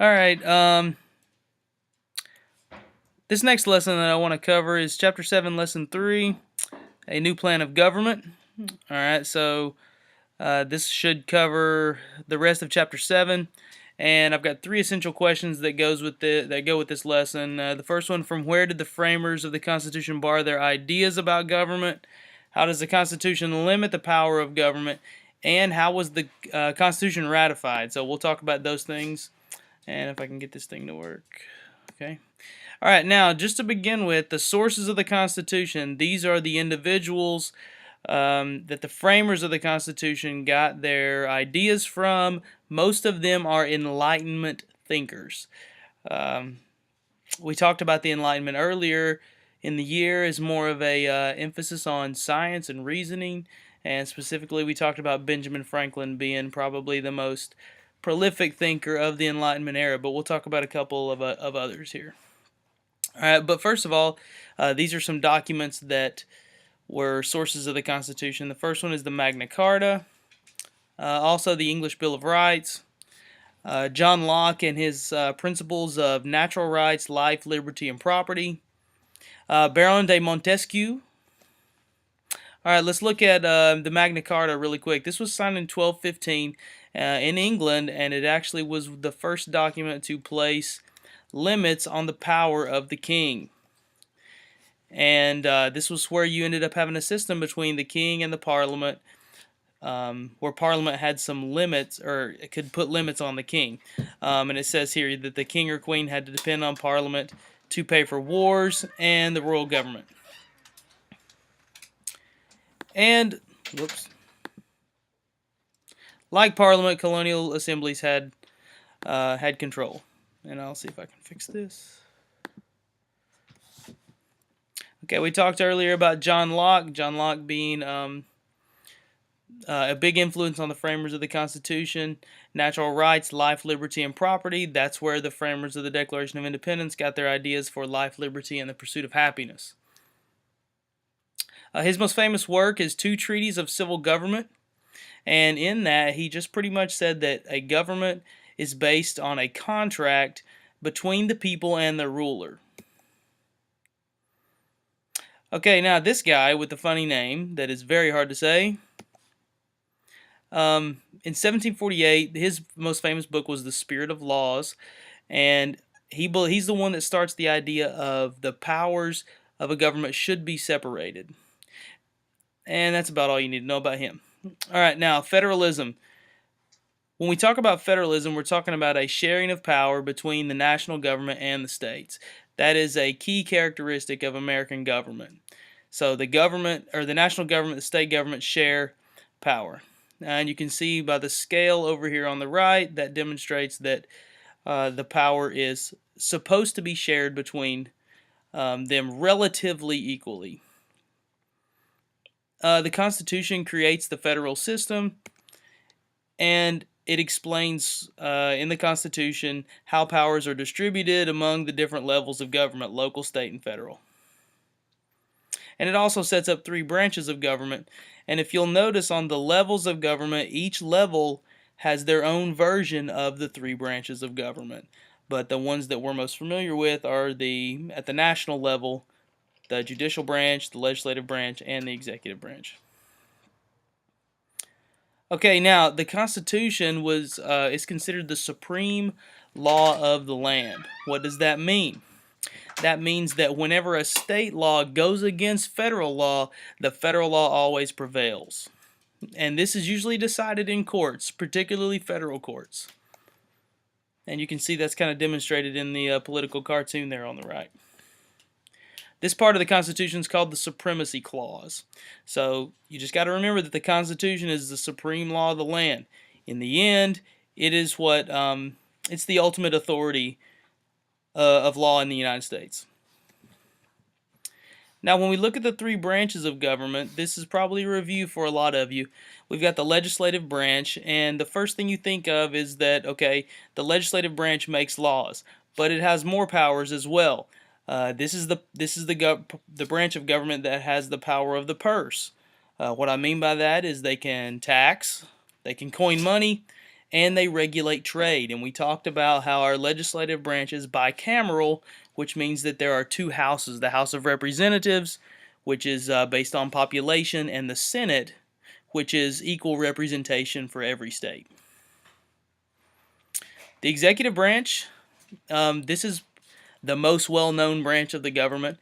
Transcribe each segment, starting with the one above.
All right. This next lesson that I want to cover is Chapter 7, Lesson 3, A New Plan of Government. All right, so this should cover the rest of Chapter 7. And I've got three essential questions that go with this lesson. The first one: from where did the framers of the Constitution borrow their ideas about government? How does the Constitution limit the power of government? And how was the Constitution ratified? So we'll talk about those things. And if I can get this thing to work. Okay. All right, now, just to begin with, the sources of the Constitution. These are the individuals that the framers of the Constitution got their ideas from. Most of them are Enlightenment thinkers. We talked about the Enlightenment earlier in the year as more of a emphasis on science and reasoning, and specifically we talked about Benjamin Franklin being probably the most prolific thinker of the Enlightenment era, but we'll talk about a couple of others here. All right, but first of all, these are some documents that were sources of the Constitution. The first one is the Magna Carta, also the English Bill of Rights, John Locke and his principles of natural rights, life, liberty, and property, Baron de Montesquieu. All right, let's look at the Magna Carta really quick. This was signed in 1215 in England, and it actually was the first document to place limits on the power of the king. And this was where you ended up having a system between the king and the parliament, where parliament had some limits, or it could put limits on the king. And it says here that the king or queen had to depend on parliament to pay for wars and the royal government. And, whoops, like parliament, colonial assemblies had control. And I'll see if I can fix this. Okay, we talked earlier about John Locke. John Locke being a big influence on the framers of the Constitution. Natural rights, life, liberty, and property. That's where the framers of the Declaration of Independence got their ideas for life, liberty, and the pursuit of happiness. His most famous work is Two Treaties of Civil Government. And in that, he just pretty much said that a government is based on a contract between the people and their ruler. Okay, now this guy with the funny name that is very hard to say. In 1748, his most famous book was The Spirit of Laws, and he's the one that starts the idea of the powers of a government should be separated. And that's about all you need to know about him. All right, now, federalism. When we talk about federalism, we're talking about a sharing of power between the national government and the states. That is a key characteristic of American government. So the government, or the national government, the state government share power. And you can see by the scale over here on the right, that demonstrates that the power is supposed to be shared between them relatively equally. The Constitution creates the federal system, and it explains in the Constitution how powers are distributed among the different levels of government: local, state, and federal. And it also sets up three branches of government. And if you'll notice on the levels of government, each level has their own version of the three branches of government. But the ones that we're most familiar with are at the national level, the judicial branch, the legislative branch, and the executive branch. Okay, now the Constitution is considered the supreme law of the land. What does that mean? That means that whenever a state law goes against federal law, the federal law always prevails. And this is usually decided in courts, particularly federal courts. And you can see that's kind of demonstrated in the political cartoon there on the right. This part of the Constitution is called the Supremacy Clause. So you just got to remember that the Constitution is the supreme law of the land. In the end, it is it's the ultimate authority of law in the United States. Now, when we look at the three branches of government, this is probably a review for a lot of you. We've got the legislative branch, and the first thing you think of is that, okay, the legislative branch makes laws, but it has more powers as well. This is the branch of government that has the power of the purse. What I mean by that is they can tax, they can coin money, and they regulate trade. And we talked about how our legislative branch is bicameral, which means that there are two houses: the House of Representatives, which is based on population, and the Senate, which is equal representation for every state. The executive branch, this is the most well-known branch of the government,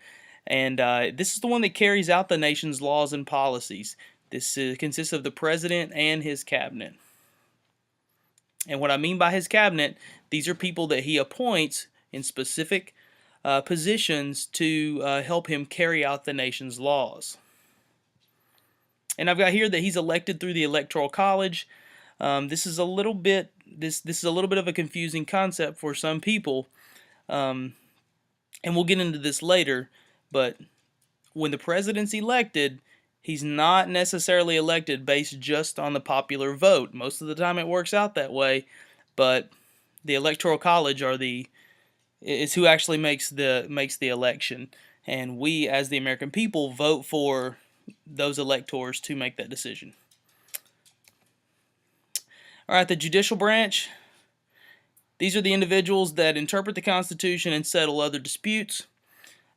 and this is the one that carries out the nation's laws and policies. This consists of the president and his cabinet. And what I mean by his cabinet, these are people that he appoints in specific positions to help him carry out the nation's laws. And I've got here that he's elected through the Electoral College. This is a little bit of a confusing concept for some people, and we'll get into this later. But when the president's elected, he's not necessarily elected based just on the popular vote. Most of the time it works out that way, but the Electoral College is who actually makes the election, and we as the American people vote for those electors to make that decision. All right, the judicial branch. These are the individuals that interpret the Constitution and settle other disputes.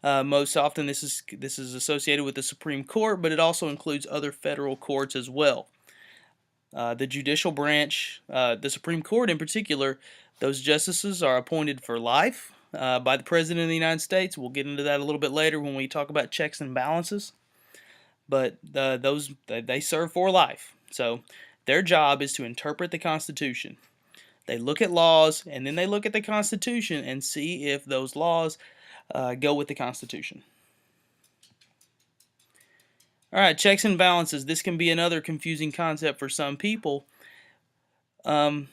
Most often this is associated with the Supreme Court, but it also includes other federal courts as well. The judicial branch, the Supreme Court in particular, those justices are appointed for life by the President of the United States. We'll get into that a little bit later when we talk about checks and balances. But they serve for life. So their job is to interpret the Constitution. They look at laws, and then they look at the Constitution and see if those laws go with the Constitution. All right, checks and balances. This can be another confusing concept for some people. When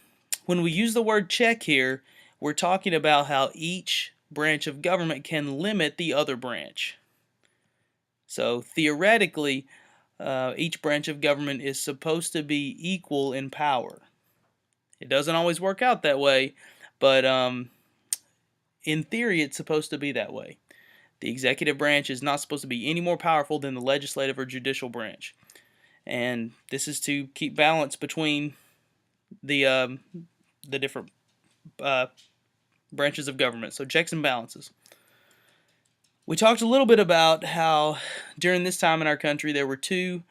we use the word check here, we're talking about how each branch of government can limit the other branch. So theoretically, each branch of government is supposed to be equal in power. It doesn't always work out that way, but in theory, it's supposed to be that way. The executive branch is not supposed to be any more powerful than the legislative or judicial branch. And this is to keep balance between the different branches of government. So checks and balances. We talked a little bit about how during this time in our country there were two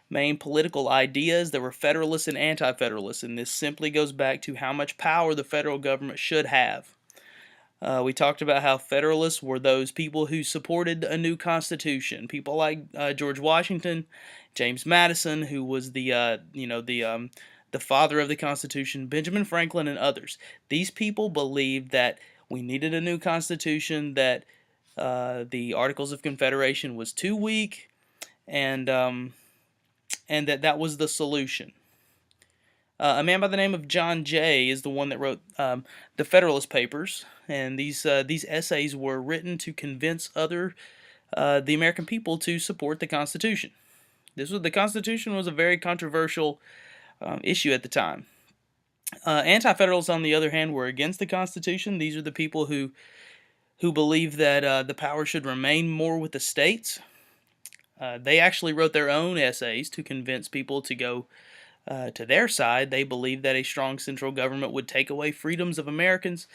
main political ideas. There were Federalists and Anti-Federalists, and this simply goes back to how much power the federal government should have. We talked about how Federalists were those people who supported a new constitution. People like George Washington, James Madison, who was the father of the Constitution, Benjamin Franklin, and others. These people believed that we needed a new constitution, that the Articles of Confederation was too weak, and that was the solution. A man by the name of John Jay is the one that wrote the Federalist Papers, and these essays were written to convince the American people to support the Constitution. The Constitution was a very controversial issue at the time. Anti-Federalists, on the other hand, were against the Constitution. These are the people who believe that the power should remain more with the states. They actually wrote their own essays to convince people to go to their side. They believed that a strong central government would take away freedoms of Americans,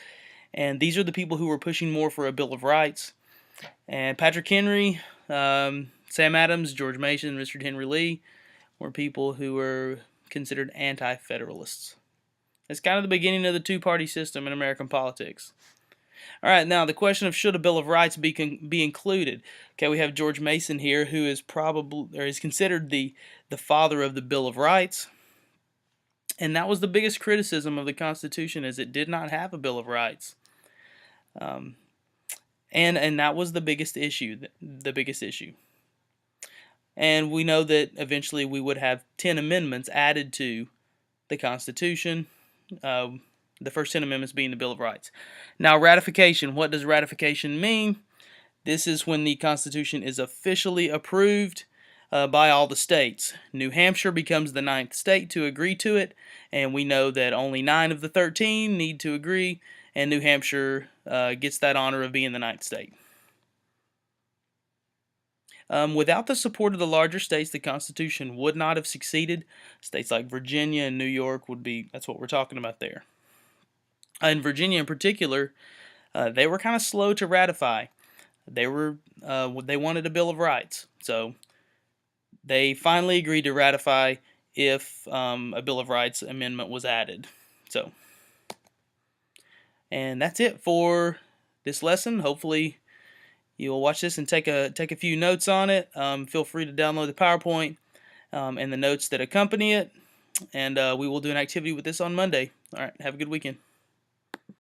and these are the people who were pushing more for a Bill of Rights. And Patrick Henry, Sam Adams, George Mason, Richard Henry Lee were people who were considered anti-federalists. It's kind of the beginning of the two-party system in American politics. All right, now the question of should a Bill of Rights be included. Okay, we have George Mason here, who is considered the father of the Bill of Rights. And that was the biggest criticism of the Constitution, is it did not have a Bill of Rights. And that was the biggest issue. And we know that eventually we would have 10 amendments added to the Constitution. The first 10 amendments being the Bill of Rights. Now, ratification. What does ratification mean? This is when the Constitution is officially approved by all the states. New Hampshire becomes the 9th state to agree to it, and we know that only 9 of the 13 need to agree, and New Hampshire gets that honor of being the 9th state. Without the support of the larger states, the Constitution would not have succeeded. States like Virginia and New York would be, that's what we're talking about there. In Virginia in particular, they were kind of slow to ratify. They wanted a Bill of Rights, so they finally agreed to ratify if a Bill of Rights amendment was added. So, and that's it for this lesson. Hopefully, you'll watch this and take a few notes on it. Feel free to download the PowerPoint and the notes that accompany it, and we will do an activity with this on Monday. All right, have a good weekend.